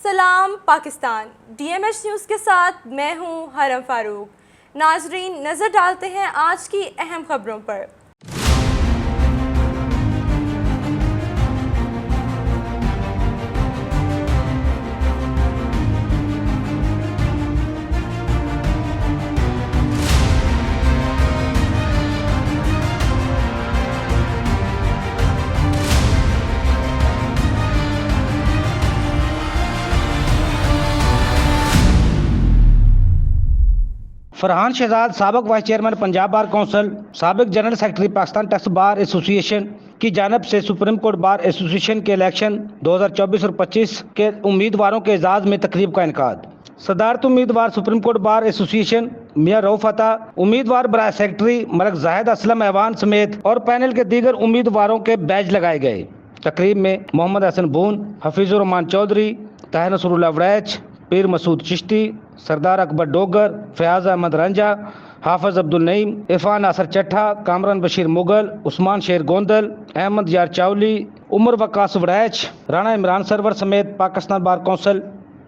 سلام Pakistan, D M H news کے ساتھ میں ہوں حرم فاروق۔ ناظرین، نظر ڈالتے ہیں آج کی اہم خبروں پر۔ فرحان شہزاد سابق vice chairman Punjab bar council, سابق جنرل سیکرٹری پاکستان ٹیکس بار ایسوسی ایشن کی جانب سے سپریم کورٹ بار ایسوسی ایشن کے الیکشن 2024 اور 25 کے امیدواروں کے اعزاز میں تقریب کا انعقاد۔ صدارت امیدوار سپریم کورٹ بار ایسوسی ایشن میاں رؤف عطا، امیدوار برائے سیکرٹری ملک زاہد اسلم ایوان سمیت اور پینل کے دیگر امیدواروں کے بیج لگائے گئے۔ تقریب میں محمد حسن بون، حفیظ الرحمان چودھری، طاہر نصر اللہ وڑیچ، پیر مسعود چشتی، سردار اکبر ڈوگر، فیاض احمد رنجا، حافظ عبدالنعیم، عرفان ناصر چٹھا، کامران بشیر مغل، عثمان شیر گوندل، احمد یار چاولی، عمر وقاص وڑیچ، رانا عمران سرور سمیت Pakistan bar council,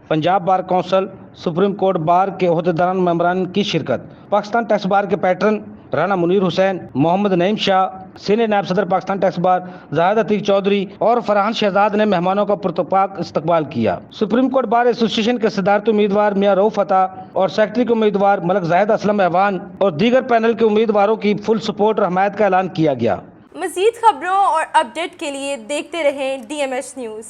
Punjab bar council, supreme court bar کے عہدیداران ممبران کی شرکت۔ پاکستان ٹیکس بار کے پیٹرن رانا منیر حسین، محمد نعیم شاہ، سینئر نائب صدر پاکستان ٹیکس بار زاہد عتیق چودھری اور فرحان شہزاد نے مہمانوں کا پرتپاک استقبال کیا۔ سپریم کورٹ بار ایسوسی ایشن کے صدارتی امیدوار میاں رؤف عطا اور سیکرٹری کے امیدوار ملک زاہد اسلم ایوان اور دیگر پینل کے امیدواروں کی فل سپورٹ اور حمایت کا اعلان کیا گیا۔ مزید خبروں اور اپڈیٹ کے لیے دیکھتے رہیں ڈی ایم ایچ نیوز۔